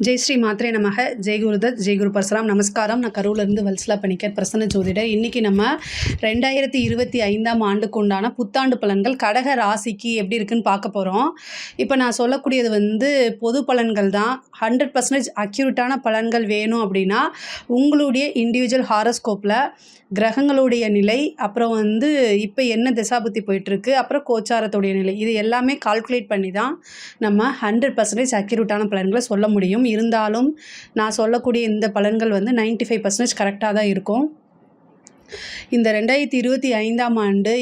ஜெய் ஸ்ரீ மாத்ரே நமக. ஜெய் குருதத், ஜெய் குரு பரசுராம். நமஸ்காரம். நான் கரூர்லேருந்து வல்சலா பணிக்கர், பிரசன்ன ஜோதிடர். இன்றைக்கி நம்ம 2025 ஆண்டுக்கு உண்டான புத்தாண்டு பலன்கள் கடக ராசிக்கு எப்படி இருக்குன்னு பார்க்க போகிறோம். இப்போ நான் சொல்லக்கூடியது பொது பலன்கள் தான். 100% அக்யூரேட்டான பலன்கள் வேணும் அப்படின்னா உங்களுடைய இண்டிவிஜுவல் ஹாரோஸ்கோப்பில் கிரகங்களுடைய நிலை, அப்புறம் இப்போ என்ன திசாபுத்தி போயிட்டுருக்கு, அப்புறம் கோச்சாரத்துடைய நிலை, இது எல்லாமே கால்குலேட் பண்ணி தான் நம்ம 100% அக்யூரேட்டான பலன்களை சொல்ல முடியும். இருந்தாலும் நான் சொல்லக்கூடிய இந்த பலன்கள் 95% கரெக்டாக தான் இருக்கும். இந்த 2025 ஆண்டு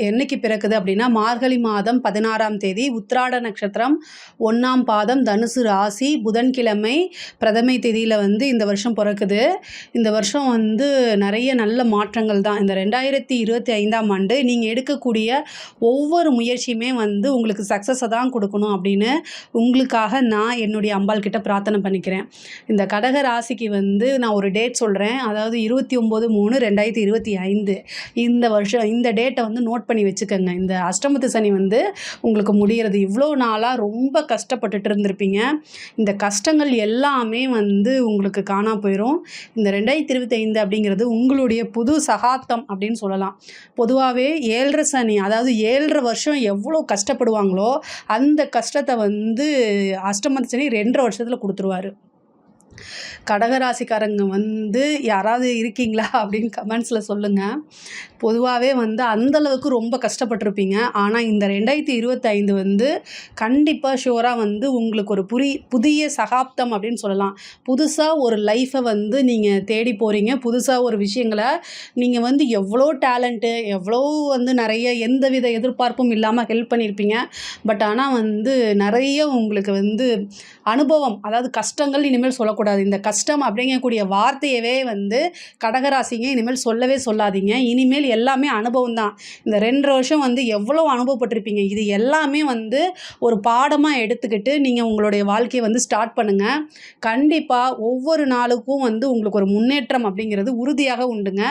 என்னைக்கு பிறக்குது அப்படின்னா மார்கழி மாதம் 16ஆம் தேதி, உத்திராட நட்சத்திரம் 1ஆம் பாதம், தனுசு ராசி, புதன்கிழமை பிரதமை தேதியில் இந்த வருஷம் பிறக்குது. இந்த வருஷம் நிறைய நல்ல மாற்றங்கள் தான். இந்த 2025 ஆண்டு நீங்கள் எடுக்கக்கூடிய ஒவ்வொரு முயற்சியுமே உங்களுக்கு சக்ஸஸை தான் கொடுக்கணும் அப்படின்னு உங்களுக்காக நான் என்னுடைய அம்பாள் கிட்ட பிரார்த்தனை பண்ணிக்கிறேன். இந்த கடக ராசிக்கு நான் ஒரு டேட் சொல்கிறேன். அதாவது 29/3/2025 இந்த வருஷம் இந்த டேட்டை நோட் பண்ணி வச்சுக்கோங்க. இந்த அஷ்டமத்து சனி உங்களுக்கு முடிகிறது. இவ்வளோ நாளாக ரொம்ப கஷ்டப்பட்டுட்டு இருந்திருப்பீங்க. இந்த கஷ்டங்கள் எல்லாமே உங்களுக்கு காணா போயிடும். இந்த 2025 அப்படிங்கிறது உங்களுடைய புது சகாப்தம் அப்படின்னு சொல்லலாம். பொதுவாகவே 7.5 சனி, அதாவது 7.5 வருஷம் எவ்வளோ கஷ்டப்படுவாங்களோ அந்த கஷ்டத்தை அஷ்டமத்து சனி 2.5 வருஷத்தில் கொடுத்துருவாரு. கடகராசிக்காரங்க யாராவது இருக்கீங்களா அப்படின்னு கமெண்ட்ஸில் சொல்லுங்கள். பொதுவாகவே அந்தளவுக்கு ரொம்ப கஷ்டப்பட்டிருப்பீங்க. ஆனால் இந்த 2025 கண்டிப்பாக ஷுவராக உங்களுக்கு ஒரு புதிய சகாப்தம் அப்படின்னு சொல்லலாம். புதுசாக ஒரு லைஃப்பை நீங்கள் தேடி போகிறீங்க. புதுசாக ஒரு விஷயங்களை நீங்கள் எவ்வளோ டேலண்ட்டு, எவ்வளோ நிறைய எந்தவித எதிர்பார்ப்பும் இல்லாமல் ஹெல்ப் பண்ணியிருப்பீங்க. பட் ஆனால் நிறைய உங்களுக்கு அனுபவம், அதாவது கஷ்டங்கள் இனிமேல் சொல்லக்கூடாது. இந்த கஷ்டம் அப்படிங்கக்கூடிய வார்த்தையவே கடகராசிங்க இனிமேல் சொல்லவே சொல்லாதீங்க. இனிமேல் எல்லாமே அனுபவம் தான். இந்த 2 வருஷம் எவ்வளோ அனுபவப்பட்டிருப்பீங்க. இது எல்லாமே ஒரு பாடமாக எடுத்துக்கிட்டு நீங்கள் உங்களுடைய வாழ்க்கையை ஸ்டார்ட் பண்ணுங்கள். கண்டிப்பாக ஒவ்வொரு நாளுக்கும் உங்களுக்கு ஒரு முன்னேற்றம் அப்படிங்கிறது உறுதியாக உண்டுங்க.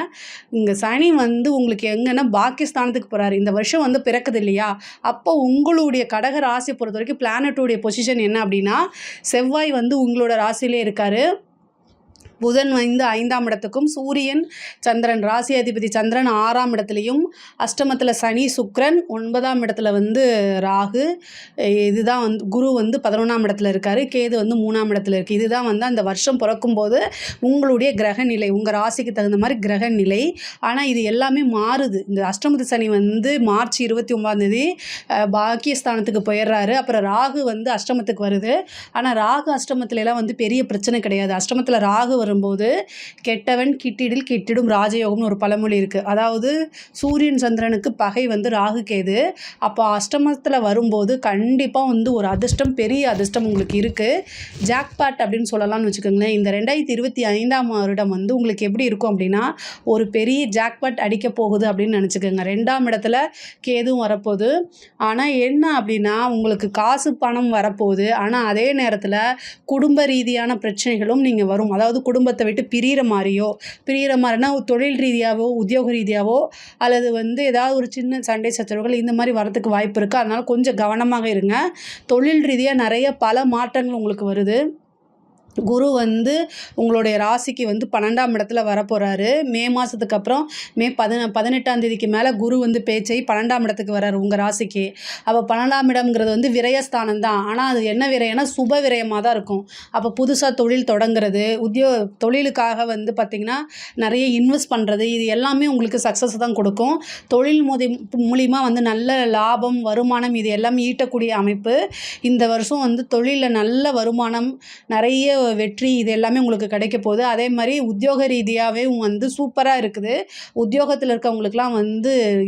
இங்கே சனி உங்களுக்கு எங்கன்னா பாக்கியஸ்தானத்துக்கு போகிறாரு. இந்த வருஷம் பிறக்குது இல்லையா, அப்போ உங்களுடைய கடக ராசியை பொறுத்த வரைக்கும் பிளானட்டுடைய பொசிஷன் என்ன அப்படின்னா, செவ்வாய் உங்களோட ராசியிலே இருக்காரு. புதன் 5ஆம் இடத்துக்கும், சூரியன் சந்திரன் ராசி அதிபதி சந்திரன் 6ஆம் இடத்துலையும், அஷ்டமத்தில் சனி சுக்கிரன், 9ஆம் இடத்துல ராகு, இதுதான் குரு 11ஆம் இடத்துல இருக்கார், கேது 3ஆம் இடத்துல இருக்குது. இதுதான் அந்த வருஷம் பிறக்கும்போது உங்களுடைய கிரக நிலை, உங்கள் ராசிக்கு தகுந்த மாதிரி கிரக நிலை. ஆனால் இது எல்லாமே மாறுது. இந்த அஷ்டமத்து சனி மார்ச் 29ஆம் தேதி பாக்கியஸ்தானத்துக்கு போயிடுறாரு. அப்புறம் ராகு அஷ்டமத்துக்கு வருது. ஆனால் ராகு அஷ்டமத்துலலாம் பெரிய பிரச்சனை கிடையாது. அஷ்டமத்தில் ராகு வரும்போது கெட்டவன் கிட்டிடில் கிட்டிடும் ராஜயோகம்னு ஒரு பழமொழி இருக்குது. அதாவது சூரியன் சந்திரனுக்கு பகை ராகு கேது. அப்போ அஷ்டமத்தில் வரும்போது கண்டிப்பாக ஒரு அதிர்ஷ்டம், பெரிய அதிர்ஷ்டம் உங்களுக்கு இருக்குது. ஜாக்பாட் அப்படின்னு சொல்லலாம்னு வச்சுக்கோங்களேன். இந்த 2025 வருடம் உங்களுக்கு எப்படி இருக்கும் அப்படின்னா, ஒரு பெரிய ஜாக்பாட் அடிக்க போகுது அப்படின்னு நினச்சிக்கோங்க. 2ஆம் இடத்துல கேதுவும் வரப்போகுது. ஆனால் என்ன அப்படின்னா, உங்களுக்கு காசு பணம் வரப்போகுது. ஆனால் அதே நேரத்தில் குடும்ப ரீதியான பிரச்சனைகளும் நீங்கள் வரும். அதாவது குடும்பத்தை விட்டு பிரிகிற மாதிரினா தொழில் ரீதியாகவோ உத்தியோக ரீதியாகவோ அல்லது ஏதாவது ஒரு சின்ன சண்டை சச்சரவுகள் இந்த மாதிரி வரதுக்கு வாய்ப்பு இருக்குது. அதனால் கொஞ்சம் கவனமாக இருங்க. தொழில் ரீதியாக நிறைய பல மாற்றங்கள் உங்களுக்கு வருது. குரு உங்களுடைய ராசிக்கு 12ஆம் இடத்துல வரப்போகிறாரு. மே மாதத்துக்கு அப்புறம் மே 18ஆம் தேதிக்கு மேலே குரு பேச்சை 12ஆம் இடத்துக்கு வர்றாரு உங்கள் ராசிக்கு. அப்போ 12ஆம் இடம்ங்கிறது விரயஸ்தானம் தான். ஆனால் அது என்ன விரயம்னா சுப விரயமாக தான் இருக்கும். அப்போ புதுசாக தொழில் தொடங்குறது, தொழிலுக்காக பார்த்திங்கன்னா நிறைய இன்வெஸ்ட் பண்ணுறது, இது எல்லாமே உங்களுக்கு சக்ஸஸ் தான் கொடுக்கும். தொழில் மூலிமா நல்ல லாபம், வருமானம், இது எல்லாமே ஈட்டக்கூடிய அமைப்பு. இந்த வருஷம் தொழிலில் நல்ல வருமானம், நிறைய வெற்றி, இது எல்லாமே உங்களுக்கு கிடைக்க போகுது. அதே மாதிரி உத்தியோக ரீதியாகவே சூப்பராக இருக்குது. உத்தியோகத்தில் இருக்கவங்களுக்குலாம்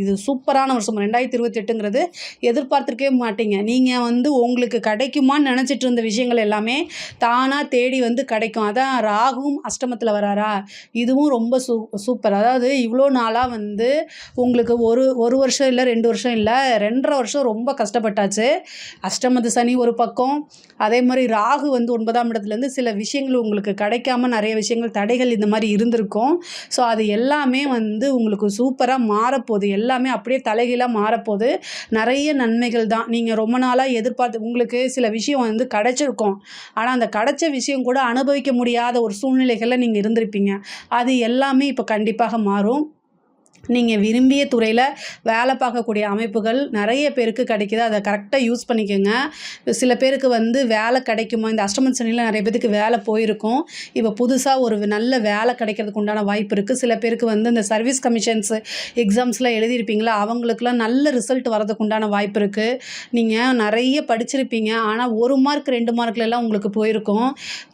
இது சூப்பரான வருஷம். 2028ங்கிறது எதிர்பார்த்துருக்கவே மாட்டீங்க. நீங்கள் உங்களுக்கு கிடைக்குமான்னு நினச்சிட்டு இருந்த விஷயங்கள் எல்லாமே தானாக தேடி கிடைக்கும். அதான் ராகுவும் அஷ்டமத்தில் வராரா, இதுவும் ரொம்ப சூப்பர். அதாவது இவ்வளோ நாளாக உங்களுக்கு ஒரு வருஷம் இல்லை, 2 வருஷம் இல்லை, 2.5 வருஷம் ரொம்ப கஷ்டப்பட்டாச்சு. அஷ்டமத்து சனி ஒரு பக்கம், அதே மாதிரி ராகு 9ஆம் இடத்துலேருந்து சில சில விஷயங்கள் உங்களுக்கு கிடைக்காம நிறைய விஷயங்கள் தடைகள் இந்த மாதிரி இருந்திருக்கும். ஸோ அது எல்லாமே வந்து உங்களுக்கு சூப்பராக மாறப்போகுது. எல்லாமே அப்படியே தலைகீழாக மாறப்போகுது. நிறைய நன்மைகள் தான். நீங்கள் ரொம்ப நாளாக எதிர்பார்த்து உங்களுக்கு சில விஷயம் வந்து கிடைச்சிருக்கும். ஆனால் அந்த கிடைச்ச விஷயம் கூட அனுபவிக்க முடியாத ஒரு சூழ்நிலைகளில் நீங்கள் இருந்திருப்பீங்க. அது எல்லாமே இப்போ கண்டிப்பாக மாறும். நீங்கள் விரும்பிய துறையில் வேலை பார்க்கக்கூடிய அமைப்புகள் நிறைய பேருக்கு கிடைக்குது. அதை கரெக்டாக யூஸ் பண்ணிக்கோங்க. சில பேருக்கு வந்து வேலை கிடைக்குமா, இந்த அஷ்டம சனியில் நிறைய பேருக்கு வேலை போயிருக்கும். இப்போ புதுசாக ஒரு நல்ல வேலை கிடைக்கிறதுக்கு உண்டான வாய்ப்பு இருக்குது. சில பேருக்கு வந்து இந்த சர்வீஸ் கமிஷன்ஸ் எக்ஸாம்ஸ்லாம் எழுதியிருப்பீங்களா, அவங்களுக்குலாம் நல்ல ரிசல்ட் வரதுக்கு உண்டான வாய்ப்பு இருக்குது. நீங்கள் நிறைய படிச்சிருப்பீங்க, ஆனால் 1 மார்க் 2 மார்க்லலாம் உங்களுக்கு போயிருக்கும்.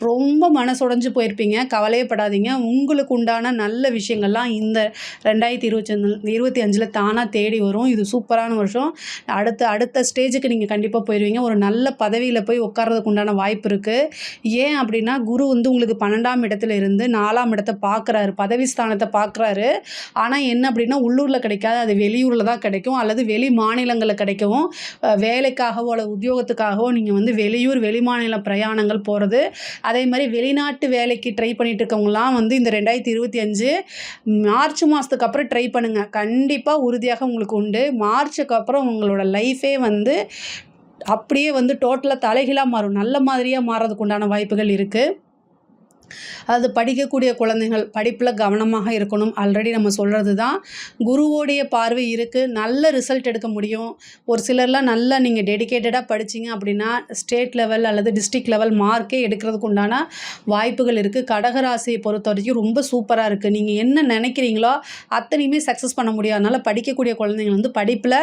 ரொம்ப மனசுடைஞ்சு போயிருப்பீங்க. கவலையே படாதீங்க. உங்களுக்கு உண்டான நல்ல விஷயங்கள்லாம் இந்த 2025 தானாக தேடி வரும். இது சூப்பரான வருஷம். அடுத்த ஸ்டேஜுக்கு நீங்கள் கண்டிப்பாக போயிடுவீங்க. ஒரு நல்ல பதவியில் போய் உட்கார்றதுக்கு உண்டான வாய்ப்பு இருக்குது. ஏன் அப்படின்னா குரு வந்து உங்களுக்கு 12ஆம் இடத்துல இருந்து 4ஆம் இடத்தை பார்க்குறாரு, பதவி ஸ்தானத்தை பார்க்குறாரு. ஆனால் என்ன அப்படின்னா உள்ளூரில் கிடைக்காது, அது வெளியூரில் தான் கிடைக்கும், அல்லது வெளி மாநிலங்களில் கிடைக்கவும், வேலைக்காகவோ அல்லது உத்தியோகத்துக்காகவோ நீங்கள் வந்து வெளியூர் வெளிமாநில பிரயாணங்கள் போகிறது. அதே மாதிரி வெளிநாட்டு வேலைக்கு ட்ரை பண்ணிட்டு இருக்கவங்களாம் வந்து இந்த 2025 மார்ச் மாதத்துக்கு அப்புறம் ட்ரை பண்ணுங்கள். கண்டிப்பாக உறுதியாக உங்களுக்கு உண்டு. மார்ச்சுக்கு அப்புறம் உங்களோட லைஃபே வந்து அப்படியே வந்து டோட்டலாக தலைகீழாக மாறும். நல்ல மாதிரியாக மாறுறதுக்கு உண்டான வாய்ப்புகள் இருக்குது. அதாவது படிக்கக்கூடிய குழந்தைகள் படிப்பில் கவனமாக இருக்கணும். ஆல்ரெடி நம்ம சொல்கிறது தான். குருவோடைய பார்வை இருக்குது, நல்ல ரிசல்ட் எடுக்க முடியும். ஒரு சிலர்லாம் நல்லா நீங்கள் டெடிக்கேட்டடாக படிச்சிங்க அப்படின்னா ஸ்டேட் லெவல் அல்லது டிஸ்ட்ரிக்ட் லெவல் மார்க்கே எடுக்கிறதுக்கு உண்டான வாய்ப்புகள் இருக்குது. கடகராசியை பொறுத்த வரைக்கும் ரொம்ப சூப்பராக இருக்குது. நீங்கள் என்ன நினைக்கிறீங்களோ அத்தனையுமே சக்ஸஸ் பண்ண முடியும். அதனால் படிக்கக்கூடிய குழந்தைங்கள் வந்து படிப்பில்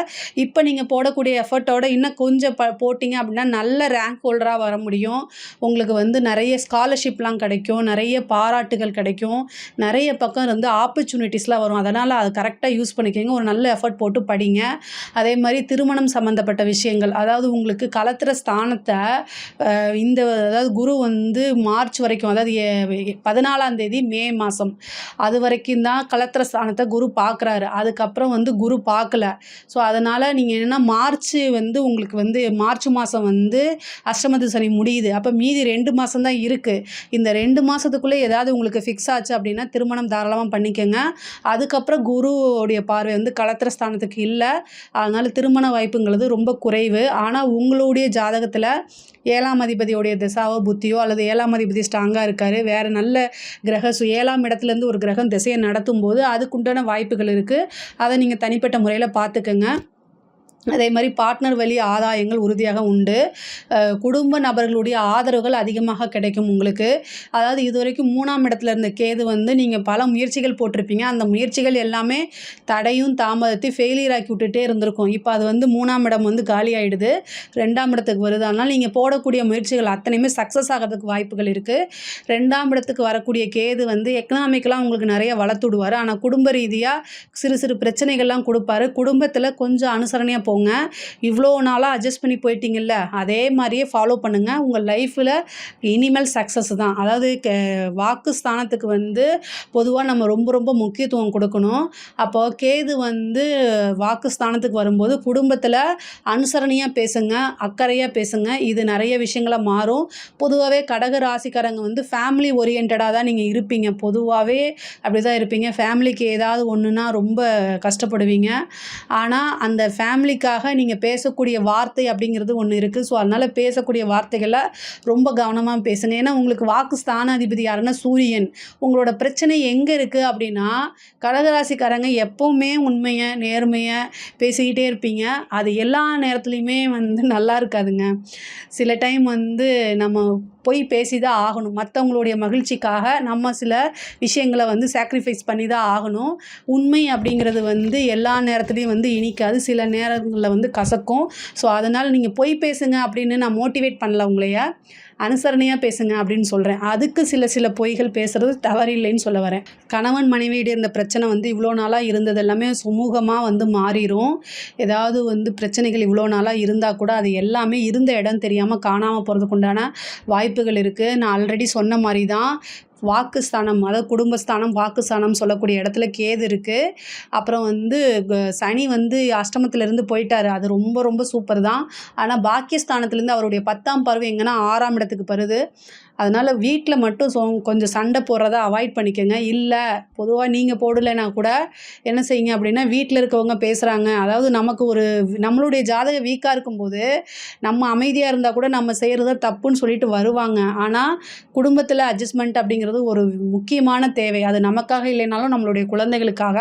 இப்போ நீங்கள் போடக்கூடிய எஃபர்ட்டோட இன்னும் கொஞ்சம் போட்டிங்க அப்படின்னா நல்ல ரேங்க் ஹோல்டராக வர முடியும். உங்களுக்கு வந்து நிறைய ஸ்காலர்ஷிப்லாம் கிடைக்கும், நிறைய பாராட்டுகள் கிடைக்கும், நிறைய பக்கம் இருந்து ஆப்பர்ச்சுனிட்டிஸ்லாம் வரும். அதனால் அது கரெக்டாக யூஸ் பண்ணிக்கோங்க. ஒரு நல்ல எஃபர்ட் போட்டு படிங்க. அதே மாதிரி திருமணம் சம்மந்தப்பட்ட விஷயங்கள், அதாவது உங்களுக்கு கலத்திர ஸ்தானத்தை அதாவது குரு வந்து மார்ச் வரைக்கும், அதாவது 14ஆம் தேதி மே மாதம் அது வரைக்கும் தான் கலத்திர ஸ்தானத்தை குரு பார்க்குறாரு. அதுக்கப்புறம் வந்து குரு பார்க்கல. ஸோ அதனால் நீங்கள் என்னென்னா மார்ச் வந்து உங்களுக்கு வந்து மார்ச் மாதம் வந்து அஷ்டமத்து சனி முடியுது. அப்போ மீதி 2 மாதம் தான் இருக்குது. இந்த 2 மாதத்துக்குள்ளே ஏதாவது உங்களுக்கு ஃபிக்ஸ் ஆச்சு அப்படின்னா திருமணம் தாராளமாக பண்ணிக்கோங்க. அதுக்கப்புறம் குருவோடைய பார்வை வந்து கலத்திர ஸ்தானத்துக்கு இல்லை. அதனால் திருமண வாய்ப்புங்கிறது ரொம்ப குறைவு. ஆனால் உங்களுடைய ஜாதகத்தில் 7ஆம் அதிபதியோடைய திசாவோ புத்தியோ அல்லது 7ஆம் அதிபதி ஸ்ட்ராங்காக இருக்கார், வேறு நல்ல கிரக 7ஆம் இடத்துலேருந்து ஒரு கிரகம் திசையை நடத்தும் போது அதுக்குண்டான வாய்ப்புகள் இருக்குது. அதை நீங்கள் தனிப்பட்ட முறையில் பார்த்துக்கோங்க. அதே மாதிரி பார்ட்னர் வழி ஆதாயங்கள் உறுதியாக உண்டு. குடும்ப நபர்களுடைய ஆதரவுகள் அதிகமாக கிடைக்கும் உங்களுக்கு. அதாவது இதுவரைக்கும் 3ஆம் இடத்துல இருந்த கேது வந்து நீங்கள் பல முயற்சிகள் போட்டிருப்பீங்க. அந்த முயற்சிகள் எல்லாமே தடையும் தாமதத்தை ஃபெயிலியர் ஆக்கி விட்டுட்டே இருந்திருக்கும். இப்போ அது வந்து 3ஆம் இடம் வந்து காலி ஆகிடுது, 2ஆம் இடத்துக்கு வருது. அதனால் நீங்கள் போடக்கூடிய முயற்சிகள் அத்தனையுமே சக்ஸஸ் ஆகிறதுக்கு வாய்ப்புகள் இருக்குது. 2ஆம் இடத்துக்கு வரக்கூடிய கேது வந்து எக்கனாமிக்கெலாம் உங்களுக்கு நிறைய வளர்த்து விடுவார். ஆனால் குடும்ப ரீதியாக சிறு சிறு பிரச்சனைகள்லாம் கொடுப்பாரு. குடும்பத்தில் கொஞ்சம் அனுசரணையாக போங்க. இவ்வளோ நாளாக அட்ஜஸ்ட் பண்ணி போயிட்டீங்கல்ல, அதே மாதிரியே ஃபாலோ பண்ணுங்கள். உங்கள் லைஃப்பில் இனிமேல் சக்ஸஸ் தான். அதாவது வாக்கு ஸ்தானத்துக்கு வந்து பொதுவாக நம்ம ரொம்ப ரொம்ப முக்கியத்துவம் கொடுக்கணும். அப்போது கேது வந்து வாக்கு ஸ்தானத்துக்கு வரும்போது குடும்பத்தில் அனுசரணையாக பேசுங்க, அக்கறையாக பேசுங்க. இது நிறைய விஷயங்களை மாறும். பொதுவாகவே கடக ராசிக்காரங்க வந்து ஃபேமிலி ஓரியன்டாக தான் நீங்கள் இருப்பீங்க. பொதுவாகவே அப்படி தான் இருப்பீங்க. ஃபேமிலிக்கு ஏதாவது ஒன்றுனா ரொம்ப கஷ்டப்படுவீங்க. ஆனால் அந்த ஃபேமிலிக்காக நீங்கள் பேசக்கூடிய வார்த்தை அப்படிங்கிறது ஒன்று இருக்குது. ஸோ அதனால் பேசக்கூடிய வார்த்தைகளை ரொம்ப கவனமாக பேசுங்க. ஏன்னா உங்களுக்கு வாக்கு ஸ்தானாதிபதி யாருன்னா சூரியன். உங்களோட பிரச்சனை எங்கே இருக்குது அப்படின்னா கடகராசிக்காரங்க எப்போவுமே உண்மையை நேர்மையை பேசிக்கிட்டே இருப்பீங்க. அது எல்லா நேரத்துலையுமே வந்து நல்லா இருக்காதுங்க. சில டைம் வந்து நம்ம போய் பேசி தான் ஆகணும். மற்றவங்களுடைய மகிழ்ச்சிக்காக நம்ம சில விஷயங்களை வந்து சாக்ரிஃபைஸ் பண்ணி தான் ஆகணும். உண்மை அப்படிங்கிறது வந்து எல்லா நேரத்துலையும் வந்து இனிக்காது, சில நேரங்களில் வந்து கசக்கும். ஸோ அதனால் நீங்கள் பொய் பேசுங்க அப்படின்னு நான் மோட்டிவேட் பண்ணல உங்களைய, அனுசரணையாக பேசுங்க அப்படின்னு சொல்கிறேன். அதுக்கு சில பொய்கள் பேசுகிறது தவறில்லைன்னு சொல்ல வரேன். கணவன் மனைவியிட இந்த பிரச்சனை வந்து இவ்வளோ நாளாக இருந்தது எல்லாமே சுமூகமாக வந்து மாறிடும். ஏதாவது வந்து பிரச்சனைகள் இவ்வளோ நாளாக இருந்தால் கூட அது எல்லாமே இருந்த இடம் தெரியாமல் காணாமல் போகிறதுக்கு உண்டான வாய்ப்புகள் இருக்குது. நான் ஆல்ரெடி சொன்ன மாதிரி தான் வாக்குஸ்தானம், அதாவது குடும்பஸ்தானம் வாக்குஸ்தானம் சொல்லக்கூடிய இடத்துல கேது இருக்குது. அப்புறம் வந்து சனி வந்து அஷ்டமத்திலேருந்து போயிட்டார். அது ரொம்ப ரொம்ப சூப்பர் தான். ஆனால் பாக்கியஸ்தானத்துலேருந்து அவருடைய 10ஆம் பார்வை எங்கன்னா 6ஆம் இடத்துக்கு வருது. அதனால் வீட்டில் மட்டும் கொஞ்சம் சண்டை போடுறத அவாய்ட் பண்ணிக்கோங்க. இல்லை பொதுவாக நீங்கள் போடலைன்னா கூட என்ன செய்யுங்க அப்படின்னா, வீட்டில் இருக்கவங்க பேசுகிறாங்க, அதாவது நமக்கு நம்மளுடைய ஜாதகம் வீக்காக இருக்கும்போது நம்ம அமைதியாக இருந்தால் கூட நம்ம செய்கிறது தப்புன்னு சொல்லிட்டு வருவாங்க. ஆனால் குடும்பத்தில் அட்ஜஸ்ட்மெண்ட் அப்படிங்கிறது ஒரு முக்கியமான தேவை. அது நமக்காக இல்லைனாலும் நம்மளுடைய குழந்தைகளுக்காக.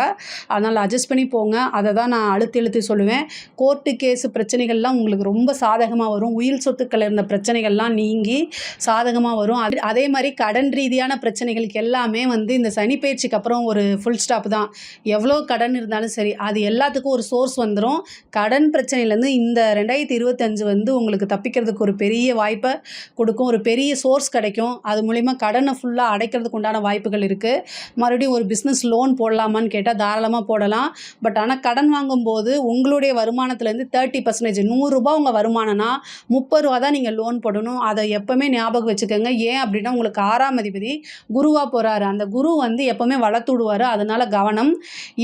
அதனால் அட்ஜஸ்ட் பண்ணி போங்க. அதை தான் நான் அழுத்தி சொல்லுவேன். கோர்ட்டு கேஸு பிரச்சனைகள்லாம் உங்களுக்கு ரொம்ப சாதகமாக வரும். உயில் சொத்துக்கள் இருந்த பிரச்சனைகள்லாம் நீங்கி சாதகமாக வரும். அதே மாதிரி கடன் ரீதியான பிரச்சனைகளுக்கு எல்லாமே இந்த சனி பயிற்சிக்கு அப்புறம் ஒரு ஃபுல் ஸ்டாப் தான். எவ்வளோ கடன் இருந்தாலும் சரி, அது எல்லாத்துக்கும் ஒரு சோர்ஸ் வந்துடும். கடன் பிரச்சனையிலேருந்து இந்த 2025 உங்களுக்கு தப்பிக்கிறதுக்கு ஒரு பெரிய வாய்ப்பை கொடுக்கும். ஒரு பெரிய சோர்ஸ் கிடைக்கும். அது மூலிமா கடனை ஃபுல்லாக அடைக்கிறதுக்கு உண்டான வாய்ப்புகள் இருக்குது. மறுபடியும் ஒரு பிஸ்னஸ் லோன் போடலாமான்னு கேட்டால் தாராளமாக போடலாம். பட் ஆனால் கடன் வாங்கும்போது உங்களுடைய வருமானத்துலேருந்து 30% ₹100 உங்கள் வருமானம்னா ₹30 தான் நீங்கள் லோன் போடணும். அதை எப்போவுமே ஞாபகம் வச்சுக்கோங்க. ஏன் அப்படின்னா உங்களுக்கு 6ஆம் அதிபதி குருவாக போகிறாரு. அந்த குரு எப்போவுமே வளர்த்து விடுவார். அதனால் கவனம்.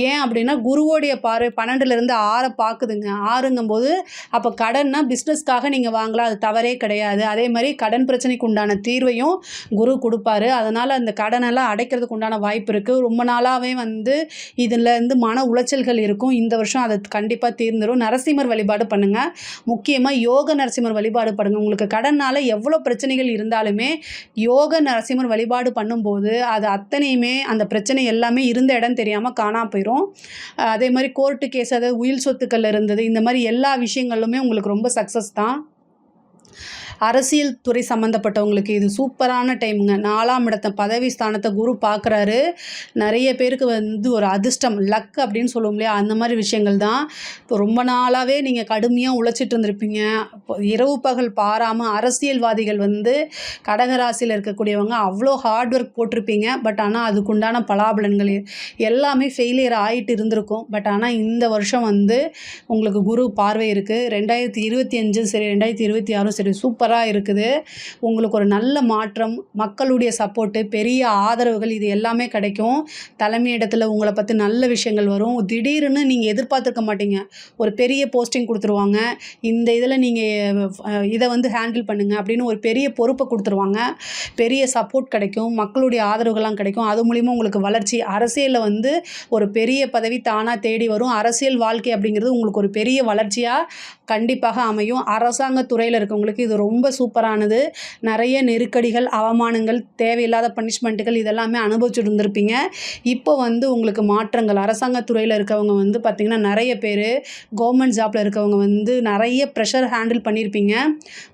ஏன் அப்படின்னா குருவோடைய பார்வை 12லேருந்து 6 பார்க்குதுங்க. 6ங்கும்போது அப்போ கடன்னா பிஸ்னஸ்க்காக நீங்கள் வாங்கலாம், அது தவறே கிடையாது. அதே மாதிரி கடன் பிரச்சனைக்கு உண்டான தீர்வையும் குரு கொடுப்பாரு. அதனால் அந்த கடனெல்லாம் அடைக்கிறதுக்கு உண்டான வாய்ப்பு இருக்குது. ரொம்ப நாளாகவே இதுலேருந்து மன உளைச்சல்கள் இருக்கும். இந்த வருஷம் அது கண்டிப்பாக தீர்ந்துடும். நரசிம்மர் வழிபாடு பண்ணுங்கள். முக்கியமாக யோக நரசிம்மர் வழிபாடு பண்ணுங்கள். உங்களுக்கு கடனால் எவ்வளோ பிரச்சனைகள் இருந்தாலுமே யோக நரசிம்மர் வழிபாடு பண்ணும்போது அது அத்தனையுமே அந்த பிரச்சனை எல்லாமே இருந்த இடம் தெரியாமல் காணாமல் போயிடும். அதே மாதிரி கோர்ட்டு கேஸ், அதாவது உயில் சொத்துக்கள் இருந்தது, இந்த மாதிரி எல்லா விஷயங்களுமே உங்களுக்கு ரொம்ப சக்ஸஸ் தான். அரசியல் துறை சம்மந்தப்பட்டவங்களுக்கு இது சூப்பரான டைமுங்க. 4ஆம் இடத்த பதவி ஸ்தானத்தை குரு பார்க்குறாரு. நிறைய பேருக்கு ஒரு அதிர்ஷ்டம், லக் அப்படின்னு சொல்லுவோம் இல்லையா, அந்த மாதிரி விஷயங்கள் தான். இப்போ ரொம்ப நாளாகவே நீங்கள் கடுமையாக உழைச்சிட்டு இருந்திருப்பீங்க. இரவு பகல் பாராமல் அரசியல்வாதிகள் கடகராசியில் இருக்கக்கூடியவங்க அவ்வளோ ஹார்ட் ஒர்க் போட்டிருப்பீங்க. பட் ஆனால் அதுக்குண்டான பலாபலன்கள் எல்லாமே ஃபெயிலியர் ஆகிட்டு இருந்திருக்கும். பட் ஆனால் இந்த வருஷம் உங்களுக்கு குரு பார்வை இருக்குது. 2025 சரி 2026 சரி சூப்பராக இருக்குது. உங்களுக்கு ஒரு நல்ல மாற்றம், மக்களுடைய சப்போர்ட்டு, பெரிய ஆதரவுகள் இது எல்லாமே கிடைக்கும். தலைமையிடத்தில் உங்களை பற்றி நல்ல விஷயங்கள் வரும். திடீர்னு நீங்கள் எதிர்பார்த்துருக்க மாட்டீங்க, ஒரு பெரிய போஸ்டிங் கொடுத்துருவாங்க. இந்த இதில் நீங்கள் இதை ஹேண்டில் பண்ணுங்கள் அப்படின்னு ஒரு பெரிய பொறுப்பை கொடுத்துருவாங்க. பெரிய சப்போர்ட் கிடைக்கும், மக்களுடைய ஆதரவுகள்லாம் கிடைக்கும். அது மூலிமா உங்களுக்கு வளர்ச்சி. அரசியலில் ஒரு பெரிய பதவி தானாக தேடி வரும். அரசியல் வாழ்க்கை அப்படிங்கிறது உங்களுக்கு ஒரு பெரிய வளர்ச்சியாக கண்டிப்பாக அமையும். அரசாங்க துறையில் இருக்கவங்களுக்கு இது ரொம்ப சூப்பரானது. நிறைய நெருக்கடிகள், அவமானங்கள், தேவையில்லாத பனிஷ்மெண்ட்டுகள் இதெல்லாமே அனுபவிச்சுட்டு இருந்திருப்பீங்க. இப்போ உங்களுக்கு மாற்றங்கள். அரசாங்க துறையில் இருக்கவங்க பார்த்திங்கன்னா நிறைய பேர் கவர்மெண்ட் ஜாப்பில் இருக்கவங்க நிறைய ப்ரெஷர் ஹேண்டில் பண்ணியிருப்பீங்க.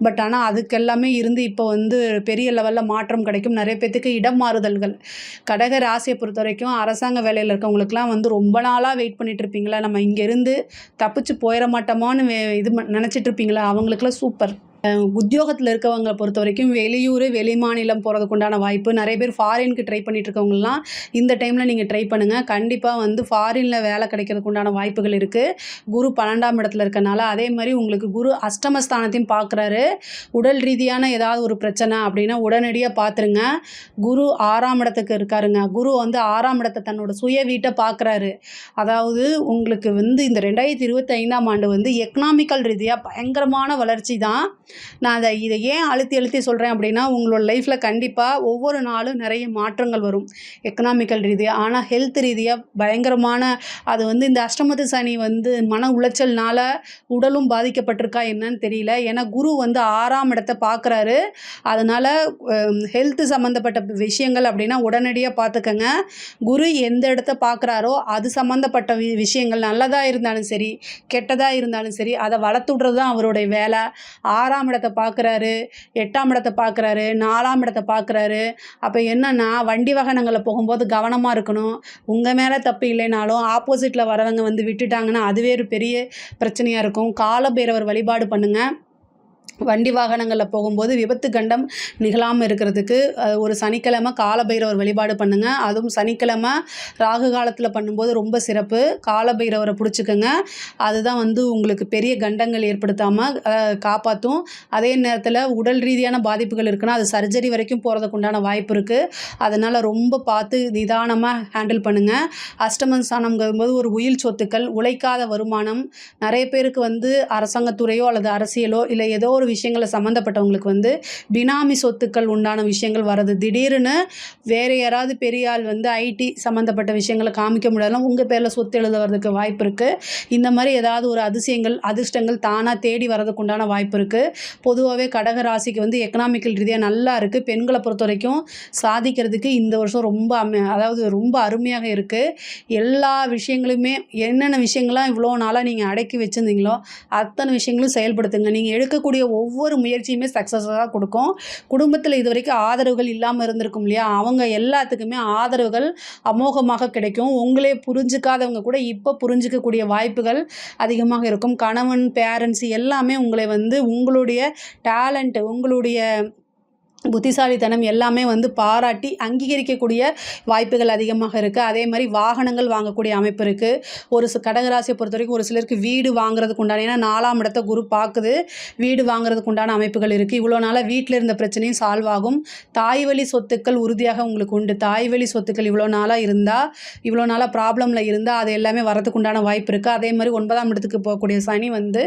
பட் ஆனால் அதுக்கெல்லாமே இருந்து இப்போ பெரிய லெவலில் மாற்றம் கிடைக்கும். நிறைய பேர்த்துக்கு இடம் மாறுதல்கள். கடக ராசியை பொறுத்த வரைக்கும் அரசாங்க வேலையில் இருக்கவங்களுக்குலாம் ரொம்ப நாளாக வெயிட் பண்ணிட்டு இருப்பீங்களா, நம்ம இங்கேருந்து தப்பிச்சு போயிட மாட்டோமான்னு நினச்சிட்டு இருப்பீங்களா, அவங்களுக்குலாம் சூப்பர். உத்தியோகத்தில் இருக்கவங்களை பொறுத்த வரைக்கும் வெளியூர் வெளிமாநிலம் போகிறதுக்கு உண்டான வாய்ப்பு. நிறைய பேர் ஃபாரினுக்கு ட்ரை பண்ணிட்டு இருக்கவங்கலாம் இந்த டைமில் நீங்கள் ட்ரை பண்ணுங்கள். கண்டிப்பாக ஃபாரினில் வேலை கிடைக்கிறதுக்கு உண்டான வாய்ப்புகள் இருக்குது. குரு 12ஆம் இடத்துல இருக்கனால. அதே மாதிரி உங்களுக்கு குரு அஷ்டமஸ்தானத்தையும் பார்க்குறாரு. உடல் ரீதியான ஏதாவது ஒரு பிரச்சனை அப்படின்னா உடனடியாக பார்த்துருங்க. குரு 6ஆம் இடத்துக்கு இருக்காருங்க. குரு 6ஆம் இடத்தை தன்னோட சுய வீட்டை பார்க்குறாரு. அதாவது உங்களுக்கு இந்த 2025ஆம் ஆண்டு எக்கனாமிக்கல் ரீதியாக பயங்கரமான வளர்ச்சி தான். நான் இதை ஏன் அழுத்தி சொல்கிறேன் அப்படின்னா, உங்களோட லைஃப்பில் கண்டிப்பாக ஒவ்வொரு நாளும் நிறைய மாற்றங்கள் வரும் எக்கனாமிக்கல் ரீதியாக. ஆனால் ஹெல்த் ரீதியாக பயங்கரமான அது இந்த அஷ்டமத்து சனி மன உளைச்சல்னால உடலும் பாதிக்கப்பட்டிருக்கா என்னன்னு தெரியல. ஏன்னா குரு 6ஆம் இடத்தை பார்க்குறாரு. அதனால் ஹெல்த் சம்மந்தப்பட்ட விஷயங்கள் அப்படின்னா உடனடியாக பார்த்துக்கங்க. குரு எந்த இடத்த பார்க்குறாரோ அது சம்மந்தப்பட்ட விஷயங்கள் நல்லதாக இருந்தாலும் சரி கெட்டதாக இருந்தாலும் சரி அதை வளர்த்து விட்றது தான் அவருடைய வேலை. 6ஆம் இடத்தை பார்க்குறாரு, 8ஆம் இடத்தை பார்க்குறாரு, 4ஆம் இடத்தை பார்க்குறாரு. அப்போ என்னன்னா வண்டி வாகனங்களில் போகும்போது கவனமாக இருக்கணும். உங்கள் மேலே தப்பு இல்லைனாலும் ஆப்போசிட்டில் வரவங்க விட்டுட்டாங்கன்னா அதுவே ஒரு பெரிய பிரச்சனையாக இருக்கும். காலபைரவர் வழிபாடு பண்ணுங்கள். வண்டி வாகனங்களில் போகும்போது விபத்து கண்டம் நிகழாமல் இருக்கிறதுக்கு ஒரு சனிக்கிழமை காலபைரவர் வழிபாடு பண்ணுங்கள். அதுவும் சனிக்கிழமை ராகு காலத்தில் பண்ணும்போது ரொம்ப சிறப்பு. காலபைரவரை பிடிச்சிக்கோங்க. அதுதான் உங்களுக்கு பெரிய கண்டங்கள் ஏற்படுத்தாமல் காப்பாற்றும். அதே நேரத்தில் உடல் ரீதியான பாதிப்புகள் இருக்குன்னா அது சர்ஜரி வரைக்கும் போகிறதுக்கு உண்டான வாய்ப்பு இருக்குது. அதனால் ரொம்ப பார்த்து நிதானமாக ஹேண்டில் பண்ணுங்கள். அஷ்டமம் ஸ்தானம்ங்கும்போது ஒரு உயில் சொத்துக்கள், உழைக்காத வருமானம். நிறைய பேருக்கு அரசாங்கத்துறையோ அல்லது அரசியலோ இல்லை ஏதோ ஒரு ஒரு விஷயங்களை சம்மந்தப்பட்டவங்களுக்கு வந்து பினாமி சொத்துக்கள் உண்டான விஷயங்கள் வர்றது, திடீர்னு வேறு யாராவது பெரிய ஆள் வந்து ஐடி சம்மந்தப்பட்ட விஷயங்களை காமிக்க முடியாதுலாம் உங்கள் பேரில் சொத்து எழுத வர்றதுக்கு வாய்ப்பு இருக்குது. இந்த மாதிரி ஏதாவது ஒரு அதிர்ஷ்டங்கள் தானாக தேடி வர்றதுக்கு உண்டான வாய்ப்பு இருக்குது. பொதுவாகவே கடக ராசிக்கு வந்து எக்கனாமிக்கல் ரீதியாக நல்லா இருக்குது. பெண்களை பொறுத்த வரைக்கும் சாதிக்கிறதுக்கு இந்த வருஷம் ரொம்ப அதாவது ரொம்ப அருமையாக இருக்குது. எல்லா விஷயங்களுமே என்னென்ன விஷயங்கள்லாம் இவ்வளோ நாளாக நீங்கள் அடக்கி வச்சுருந்தீங்களோ அத்தனை விஷயங்களும் செயல்படுத்துங்க. நீங்கள் எடுக்கக்கூடிய ஒவ்வொரு முயற்சியுமே சக்ஸஸாக கொடுக்கும். குடும்பத்தில் இது வரைக்கும் ஆதரவுகள் இல்லாமல் இருந்திருக்கும் இல்லையா, அவங்க எல்லாத்துக்குமே ஆதரவுகள் அமோகமாக கிடைக்கும். உங்களே புரிஞ்சுக்காதவங்க கூட இப்போ புரிஞ்சிக்கக்கூடிய வாய்ப்புகள் அதிகமாக இருக்கும். கணவன், பேரண்ட்ஸ் எல்லாமே உங்களை வந்து உங்களுடைய டேலண்ட், உங்களுடைய புத்திசாலித்தனம் எல்லாமே வந்து பாராட்டி அங்கீகரிக்கக்கூடிய வாய்ப்புகள் அதிகமாக இருக்குது. அதே மாதிரி வாகனங்கள் வாங்கக்கூடிய அமைப்பு இருக்குது. ஒரு கடகராசியை பொறுத்த வரைக்கும் ஒரு சிலருக்கு வீடு வாங்குறதுக்கு உண்டான, ஏன்னா 4ஆம் இடத்தை குரு பார்க்குது, வீடு வாங்குறதுக்கு உண்டான அமைப்புகள் இருக்குது. இவ்வளோ நாளாக வீட்டில் இருந்த பிரச்சனையும் சால்வ் ஆகும். தாய் வழி சொத்துக்கள் உறுதியாக உங்களுக்கு உண்டு. தாய் வழி சொத்துக்கள் இவ்வளோ நாளாக ப்ராப்ளமில் இருந்தால் அது எல்லாமே வரதுக்கு உண்டான வாய்ப்பு இருக்குது. அதே மாதிரி 9ஆம் இடத்துக்கு போகக்கூடிய சனி வந்து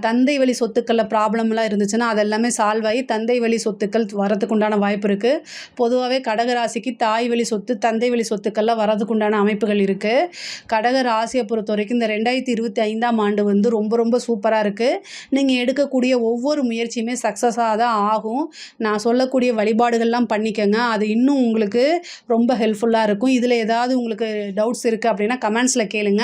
தந்தை வழி சொத்துக்களில் ப்ராப்ளம்லாம் இருந்துச்சுன்னா அது எல்லாமே சால்வ் ஆகி தந்தை வழி சொத்துக்கள் வரதுக்கு உண்டான வாய்ப்பு இருக்குது. பொதுவாகவே கடகராசிக்கு தாய் வழி சொத்து, தந்தை வழி சொத்துக்கள்லாம் வரதுக்கு உண்டான அமைப்புகள் இருக்குது. கடக ராசியை பொறுத்த வரைக்கும் இந்த 2025ஆம் ஆண்டு வந்து ரொம்ப ரொம்ப சூப்பராக இருக்குது. நீங்கள் எடுக்கக்கூடிய ஒவ்வொரு முயற்சியுமே சக்ஸஸாக தான் ஆகும். நான் சொல்லக்கூடிய வழிபாடுகள்லாம் பண்ணிக்கங்க, அது இன்னும் உங்களுக்கு ரொம்ப ஹெல்ப்ஃபுல்லாக இருக்கும். இதில் ஏதாவது உங்களுக்கு டவுட்ஸ் இருக்குது அப்படின்னா கமெண்ட்ஸில் கேளுங்க,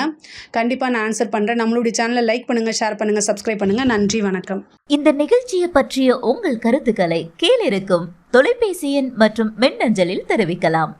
கண்டிப்பாக நான் ஆன்சர் பண்ணுறேன். நம்மளுடைய சேனலை லைக் பண்ணுங்கள், ஷேர் பண்ணுங்கள், சப்ஸ்கிரைப் பண்ணுங்கள். நன்றி, வணக்கம். இந்த நிகழ்ச்சியை பற்றிய உங்கள் கருத்துக்களை கீழிருக்கும் தொலைபேசி எண் மற்றும் மின்னஞ்சலில் தெரிவிக்கலாம்.